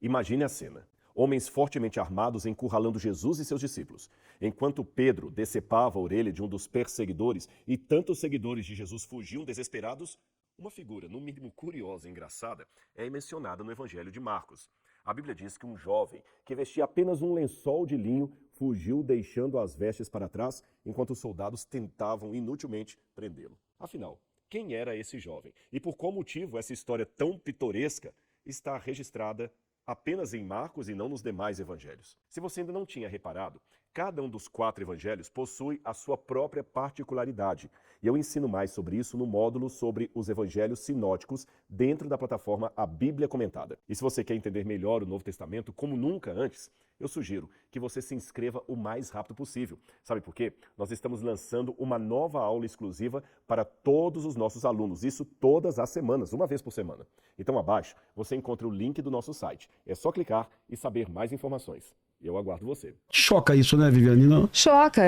Imagine a cena. Homens fortemente armados encurralando Jesus e seus discípulos. Enquanto Pedro decepava a orelha de um dos perseguidores e tantos seguidores de Jesus fugiam desesperados, uma figura, no mínimo curiosa e engraçada, é mencionada no Evangelho de Marcos. A Bíblia diz que um jovem que vestia apenas um lençol de linho fugiu deixando as vestes para trás, enquanto os soldados tentavam inutilmente prendê-lo. Afinal, quem era esse jovem? E por qual motivo essa história tão pitoresca está registrada apenas em Marcos e não nos demais evangelhos? Se você ainda não tinha reparado, cada um dos 4 evangelhos possui a sua própria particularidade. E eu ensino mais sobre isso no módulo sobre os evangelhos sinóticos dentro da plataforma A Bíblia Comentada. E se você quer entender melhor o Novo Testamento como nunca antes, eu sugiro que você se inscreva o mais rápido possível. Sabe por quê? Nós estamos lançando uma nova aula exclusiva para todos os nossos alunos, isso todas as semanas, uma vez por semana. Então abaixo você encontra o link do nosso site. É só clicar e saber mais informações. Eu aguardo você. Choca isso, né, Viviane? Não? Choca.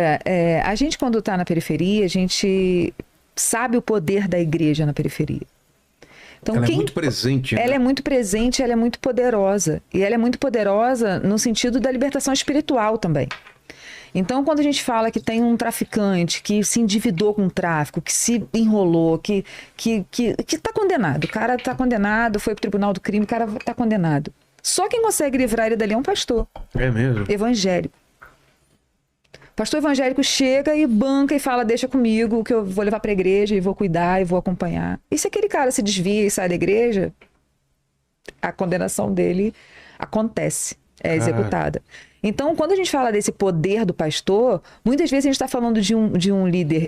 A gente, quando está na periferia, a gente sabe o poder da igreja na periferia. Então, ela é muito presente, né? Ela é muito presente, ela é muito poderosa. E ela é muito poderosa no sentido da libertação espiritual também. Então, quando a gente fala que tem um traficante que se endividou com o tráfico, que se enrolou, que está condenado. O cara está condenado, foi para o tribunal do crime, o cara está condenado. Só quem consegue livrar ele dali é um pastor. É mesmo? Evangélico. Pastor evangélico chega e banca e fala, deixa comigo que eu vou levar para a igreja e vou cuidar e vou acompanhar. E se aquele cara se desvia e sai da igreja, a condenação dele acontece, é executada. Então, quando a gente fala desse poder do pastor, muitas vezes a gente está falando de um líder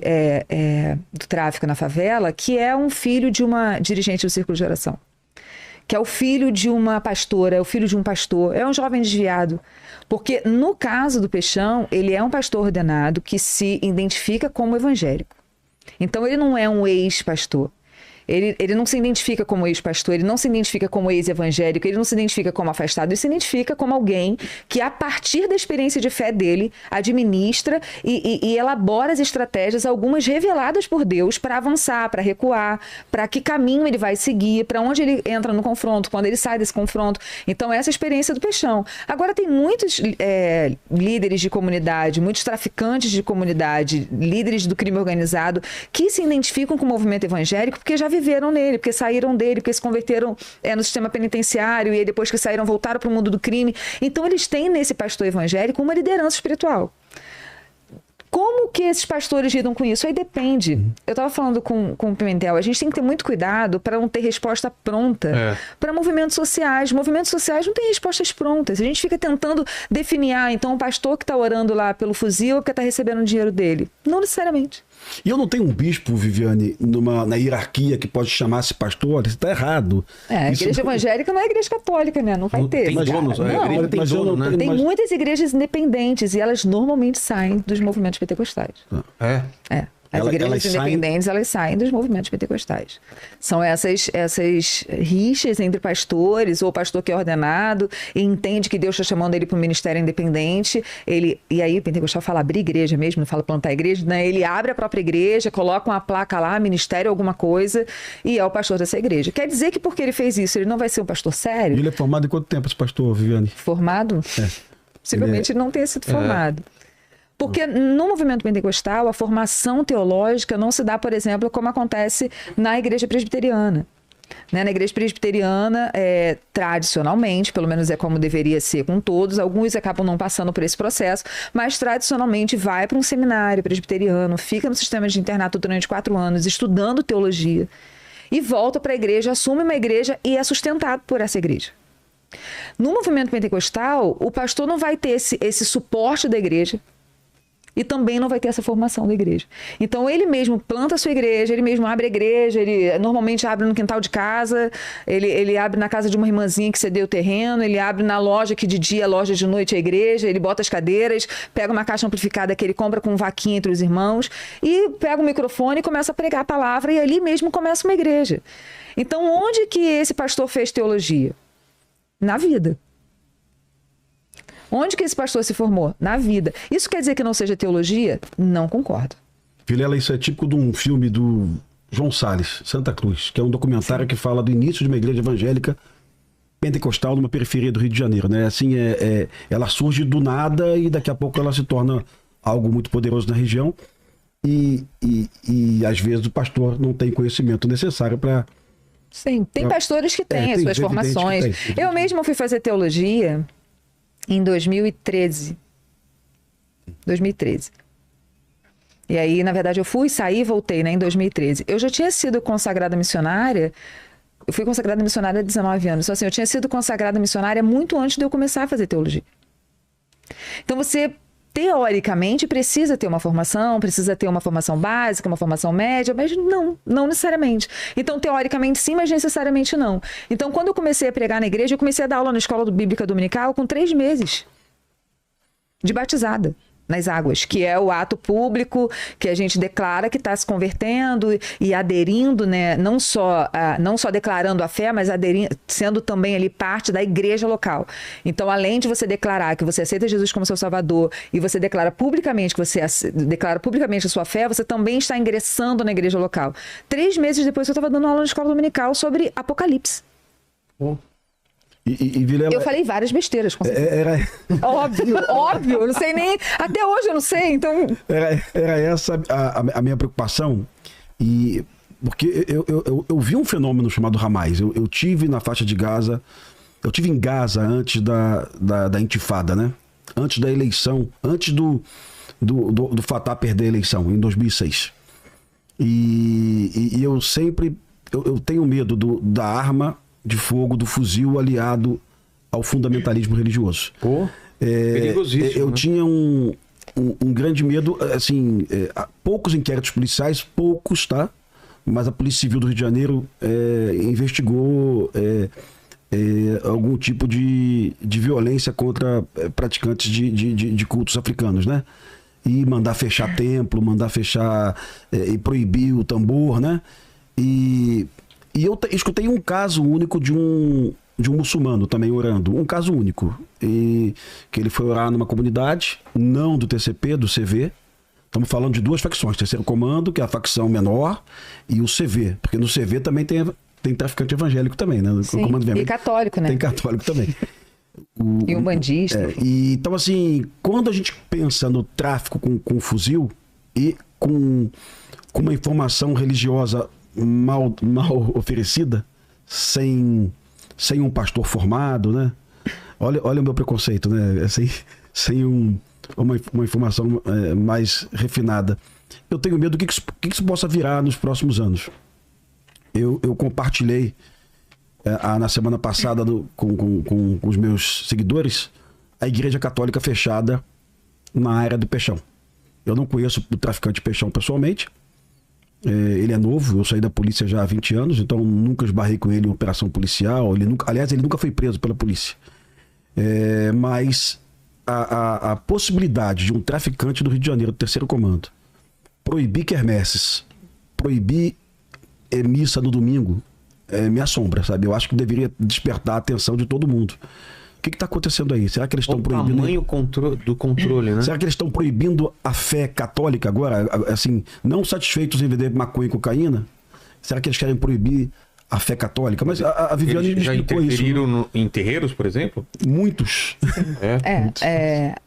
do tráfico na favela que é um filho de uma dirigente do círculo de oração. Que é o filho de uma pastora, é o filho de um pastor, é um jovem desviado. Porque no caso do Peixão, ele é um pastor ordenado que se identifica como evangélico. Então ele não é um ex-pastor. Ele não se identifica como ex-pastor, ele não se identifica como ex-evangélico, ele não se identifica como afastado, ele se identifica como alguém que, a partir da experiência de fé dele, administra e elabora as estratégias, algumas reveladas por Deus, para avançar, para recuar, para que caminho ele vai seguir, para onde ele entra no confronto, quando ele sai desse confronto. Então, essa é a experiência do Peixão. Agora, tem muitos líderes de comunidade, muitos traficantes de comunidade, líderes do crime organizado, que se identificam com o movimento evangélico porque já viveram nele, porque saíram dele, porque se converteram no sistema penitenciário e aí depois que saíram voltaram para o mundo do crime. Então eles têm nesse pastor evangélico uma liderança espiritual. Como que esses pastores lidam com isso? Aí depende. Eu estava falando com o Pimentel, a gente tem que ter muito cuidado para não ter resposta pronta para movimentos sociais. Movimentos sociais não têm respostas prontas. A gente fica tentando definir, então o pastor que está orando lá pelo fuzil é porque está recebendo o dinheiro dele. Não necessariamente. E eu não tenho um bispo, Viviane, na hierarquia que pode chamar-se pastor? Olha, isso está errado. A igreja evangélica não é a igreja católica, né? Não vai ter. Tem dono, a igreja tem dono, né? Tem muitas igrejas independentes e elas normalmente saem dos movimentos pentecostais. As igrejas independentes, elas saem dos movimentos pentecostais. São essas rixas entre pastores, ou o pastor que é ordenado e entende que Deus está chamando ele para um ministério independente. E aí o pentecostal fala abrir igreja mesmo, não fala plantar igreja, né? Ele abre a própria igreja, coloca uma placa lá, ministério, alguma coisa, e é o pastor dessa igreja. Quer dizer que porque ele fez isso, ele não vai ser um pastor sério? E ele é formado em quanto tempo, esse pastor, Viviane? Formado? Possivelmente não tenha sido formado. Porque no movimento pentecostal, a formação teológica não se dá, por exemplo, como acontece na igreja presbiteriana. Na igreja presbiteriana, tradicionalmente, pelo menos é como deveria ser com todos, alguns acabam não passando por esse processo, mas tradicionalmente vai para um seminário presbiteriano, fica no sistema de internato durante 4 anos, estudando teologia, e volta para a igreja, assume uma igreja e é sustentado por essa igreja. No movimento pentecostal, o pastor não vai ter esse suporte da igreja, e também não vai ter essa formação da igreja. Então ele mesmo planta a sua igreja, ele mesmo abre a igreja, ele normalmente abre no quintal de casa, ele abre na casa de uma irmãzinha que cedeu o terreno, ele abre na loja que de dia, loja de noite é a igreja, ele bota as cadeiras, pega uma caixa amplificada que ele compra com vaquinha entre os irmãos e pega o microfone e começa a pregar a palavra e ali mesmo começa uma igreja. Então onde que esse pastor fez teologia? Na vida. Onde que esse pastor se formou? Na vida. Isso quer dizer que não seja teologia? Não concordo. Vilela, isso é típico de um filme do João Salles, Santa Cruz, que é um documentário que fala do início de uma igreja evangélica pentecostal numa periferia do Rio de Janeiro, né? Assim, ela surge do nada e daqui a pouco ela se torna algo muito poderoso na região e às vezes o pastor não tem conhecimento necessário para... Sim, tem pastores que têm as suas formações. Eu mesma fui fazer teologia em 2013. 2013. E aí, na verdade, eu fui, saí e voltei, né, em 2013. Eu já tinha sido consagrada missionária, eu fui consagrada missionária há 19 anos. Então, assim, eu tinha sido consagrada missionária muito antes de eu começar a fazer teologia. Então, você, teoricamente, precisa ter uma formação, precisa ter uma formação básica, uma formação média, mas não necessariamente. Então, teoricamente sim, mas necessariamente não. Então, quando eu comecei a pregar na igreja, eu comecei a dar aula na escola bíblica dominical com 3 meses de batizada nas águas, que é o ato público que a gente declara que está se convertendo e aderindo, né? Não só declarando a fé, mas aderindo, sendo também ali parte da igreja local. Então, além de você declarar que você aceita Jesus como seu Salvador e você declara publicamente a sua fé, você também está ingressando na igreja local. 3 meses depois eu estava dando aula na escola dominical sobre Apocalipse. E Vilela, eu falei várias besteiras, com certeza. Óbvio, eu não sei nem, até hoje eu não sei, então... Era essa a minha preocupação, e porque eu vi um fenômeno chamado Hamas. Eu tive na faixa de Gaza, eu tive em Gaza antes da intifada, né? Antes da eleição, antes do Fatah perder a eleição, em 2006. E eu sempre, eu tenho medo da arma de fogo, do fuzil aliado ao fundamentalismo religioso. Perigosíssimo. Eu tinha um grande medo, assim, poucos inquéritos policiais, poucos, tá? Mas a Polícia Civil do Rio de Janeiro investigou algum tipo de violência contra praticantes de cultos africanos, né? E mandar fechar templo, mandar fechar e proibir o tambor, né? E eu escutei um caso único de um muçulmano também orando. Um caso único. E que ele foi orar numa comunidade, não do TCP, do CV. Estamos falando de 2 facções. Terceiro Comando, que é a facção menor, e o CV. Porque no CV também tem traficante evangélico também, né? No Sim, Comando e católico, né? Tem católico também. E um bandista. Então, assim, quando a gente pensa no tráfico com fuzil e com uma informação religiosa mal oferecida, sem um pastor formado, né? Olha o meu preconceito, né? Sem uma informação mais refinada. Eu tenho medo do que isso possa virar nos próximos anos. Eu compartilhei na semana passada com os meus seguidores a Igreja Católica fechada na área do Peixão. Eu não conheço o traficante Peixão pessoalmente. Ele é novo, eu saí da polícia já há 20 anos, então nunca esbarrei com ele em operação policial. Aliás, ele nunca foi preso pela polícia. Mas a possibilidade de um traficante do Rio de Janeiro, do Terceiro Comando, proibir quermesses, proibir missa no domingo, me assombra, sabe? Eu acho que deveria despertar a atenção de todo mundo. O que está acontecendo aí? Será que eles estão proibindo... O tamanho do controle, né? Será que eles estão proibindo a fé católica agora? Assim, não satisfeitos em vender maconha e cocaína? Será que eles querem proibir a fé católica? Mas a Viviane eles já explicou isso. interferiram em terreiros, por exemplo? Muitos. Muitos.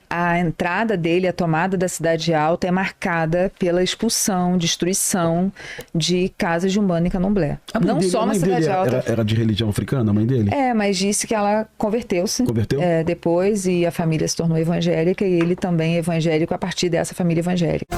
A entrada dele, a tomada da Cidade Alta é marcada pela expulsão, destruição de casas de Umbanda e Candomblé. Não só na Cidade Alta. Era de religião africana, a mãe dele? Mas disse que ela converteu-se. Converteu? Depois, e a família se tornou evangélica, e ele também é evangélico a partir dessa família evangélica.